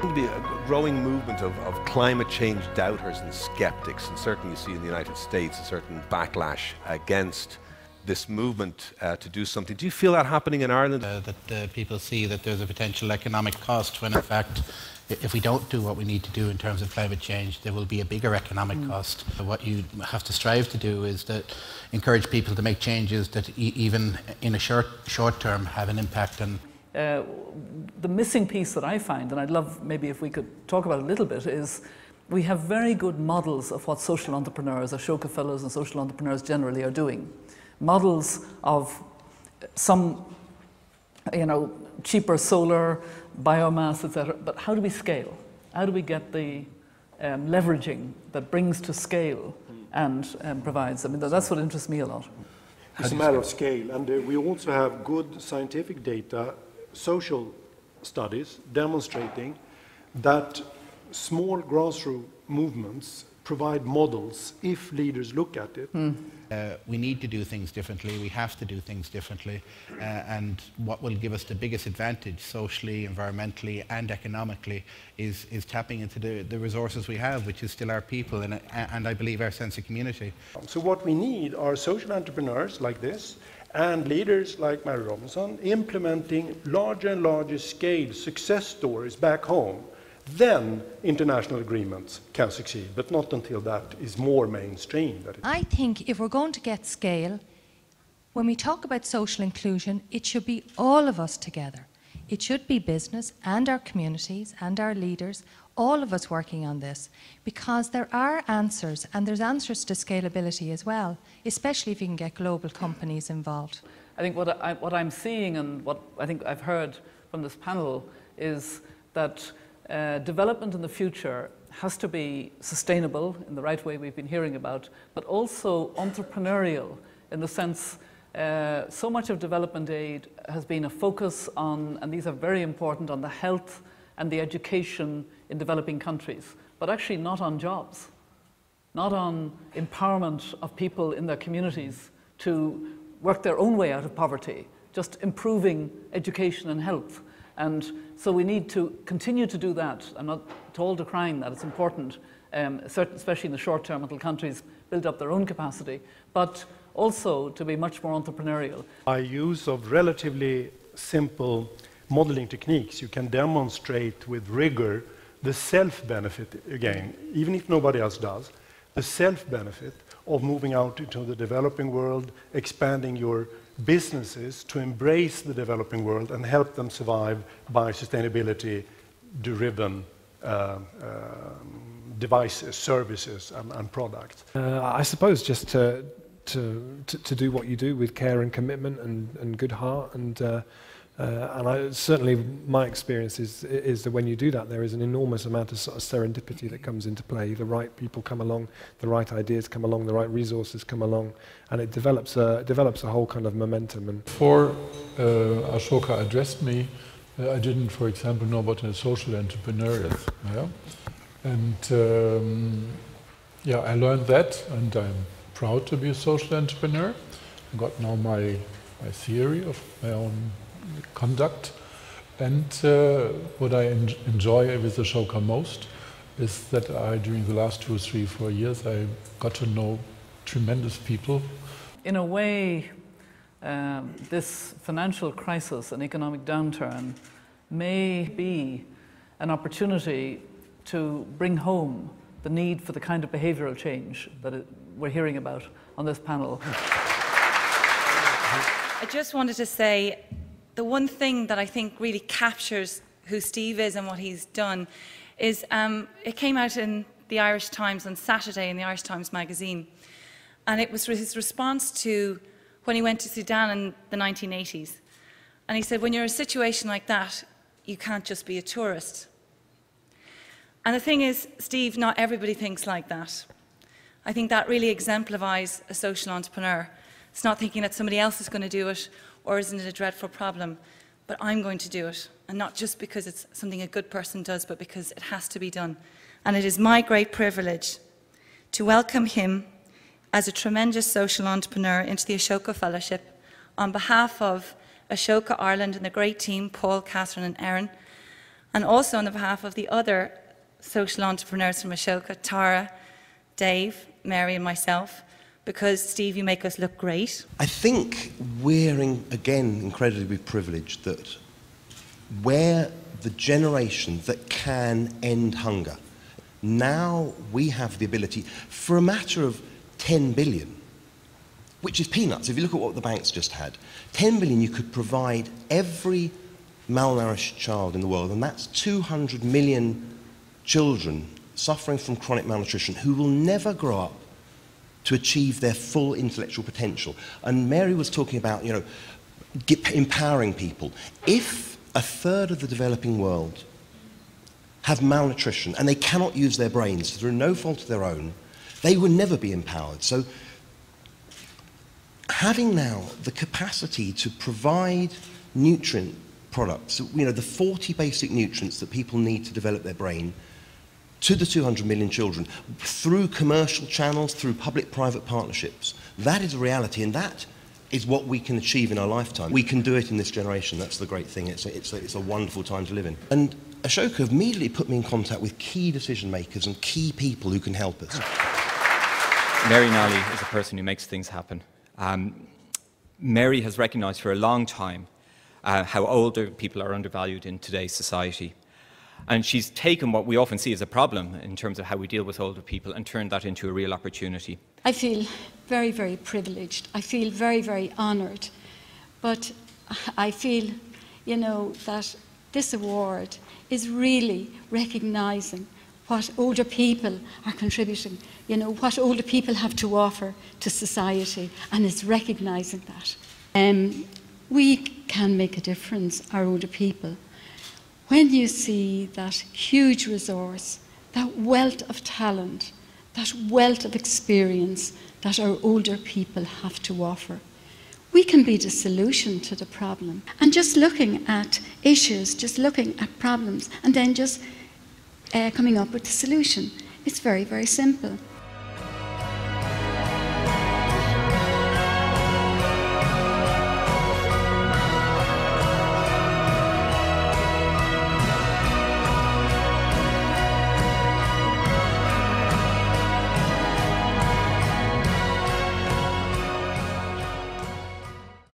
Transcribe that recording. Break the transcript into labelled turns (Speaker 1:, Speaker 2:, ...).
Speaker 1: To be a growing movement of climate change doubters and skeptics, and certainly you see in the United States a certain backlash against this movement to do something. Do you feel that happening in Ireland?
Speaker 2: That people see that there's a potential economic cost when in fact if we don't do what we need to do in terms of climate change, there will be a bigger economic cost. What you have to strive to do is that encourage people to make changes that even in a short term have an impact on.
Speaker 3: The missing piece that I find, and I'd love maybe if we could talk about it a little bit, is we have very good models of what social entrepreneurs, Ashoka fellows and social entrepreneurs generally are doing. Models of some, cheaper solar, biomass, etc. But how do we scale? How do we get the leveraging that brings to scale and provides? I mean, that's what interests me a lot.
Speaker 4: It's a matter of scale, and we also have good scientific data, social studies demonstrating that small grassroots movements provide models if leaders look at it.
Speaker 2: We need to do things differently, we have to do things differently, and what will give us the biggest advantage socially, environmentally and economically is tapping into the resources we have, which is still our people and I believe our sense of community.
Speaker 4: So what we need are social entrepreneurs like this and leaders like Mary Robinson implementing larger and larger scale success stories back home. Then international agreements can succeed, but not until that is more mainstream.
Speaker 5: I think if we're going to get scale, when we talk about social inclusion, it should be all of us together. It should be business and our communities and our leaders, all of us working on this, because there are answers, and there's answers to scalability as well, especially if you can get global companies involved.
Speaker 3: I think what I'm seeing and what I think I've heard from this panel is that development in the future has to be sustainable in the right way we've been hearing about, but also entrepreneurial in the sense so much of development aid has been a focus on, and these are very important, on the health and the education in developing countries, but actually not on jobs, not on empowerment of people in their communities to work their own way out of poverty, just improving education and health. And so we need to continue to do that. I'm not at all decrying that, it's important, especially in the short term until countries build up their own capacity, but also to be much more entrepreneurial.
Speaker 4: By use of relatively simple modeling techniques, you can demonstrate with rigor the self-benefit, again, even if nobody else does, the self-benefit of moving out into the developing world, expanding your businesses to embrace the developing world and help them survive by sustainability-driven devices, services, and products.
Speaker 6: I suppose just to do what you do with care and commitment and good heart, and certainly my experience is that when you do that, there is an enormous amount of sort of serendipity that comes into play. The right people come along, the right ideas come along, the right resources come along, and it develops a whole kind of momentum. And
Speaker 7: before Ashoka addressed me, I didn't, for example, know what a social entrepreneur is. Yeah? And I learned that, and I'm proud to be a social entrepreneur. I got now my theory of my own conduct, and what I enjoy with Ashoka most is that during the last 2, 3, 4 years I got to know tremendous people.
Speaker 3: In a way, this financial crisis and economic downturn may be an opportunity to bring home the need for the kind of behavioural change that we're hearing about on this panel.
Speaker 8: I just wanted to say the one thing that I think really captures who Steve is and what he's done is it came out in the Irish Times on Saturday in the Irish Times magazine, and it was his response to when he went to Sudan in the 1980s. And he said, when you're in a situation like that, you can't just be a tourist. And the thing is, Steve, not everybody thinks like that. I think that really exemplifies a social entrepreneur. It's not thinking that somebody else is going to do it, or isn't it a dreadful problem, but I'm going to do it. And not just because it's something a good person does, but because it has to be done. And it is my great privilege to welcome him as a tremendous social entrepreneur into the Ashoka Fellowship on behalf of Ashoka Ireland and the great team, Paul, Catherine and Erin. and also on the behalf of the other social entrepreneurs from Ashoka, Tara, Dave, Mary and myself, because, Steve, you make us look great.
Speaker 9: I think we're, again, incredibly privileged that we're the generation that can end hunger. Now we have the ability, for a matter of 10 billion, which is peanuts. If you look at what the banks just had, 10 billion you could provide every malnourished child in the world, and that's 200 million children suffering from chronic malnutrition who will never grow up to achieve their full intellectual potential. And Mary was talking about, empowering people. If a third of the developing world have malnutrition and they cannot use their brains through no fault of their own, they will never be empowered. So having now the capacity to provide nutrient products, the 40 basic nutrients that people need to develop their brain, to the 200 million children, through commercial channels, through public-private partnerships, that is a reality, and that is what we can achieve in our lifetime. We can do it in this generation. That's the great thing. It's a wonderful time to live in. And Ashoka immediately put me in contact with key decision makers and key people who can help us.
Speaker 10: Mary Nally is a person who makes things happen. Mary has recognised for a long time how older people are undervalued in today's society. And she's taken what we often see as a problem in terms of how we deal with older people and turned that into a real opportunity.
Speaker 11: I feel very, very privileged. I feel very, very honoured. But I feel, that this award is really recognising what older people are contributing, what older people have to offer to society, and it's recognising that. We can make a difference, our older people. When you see that huge resource, that wealth of talent, that wealth of experience that our older people have to offer, we can be the solution to the problem. And just looking at issues, just looking at problems, and then just coming up with the solution, it's very, very simple.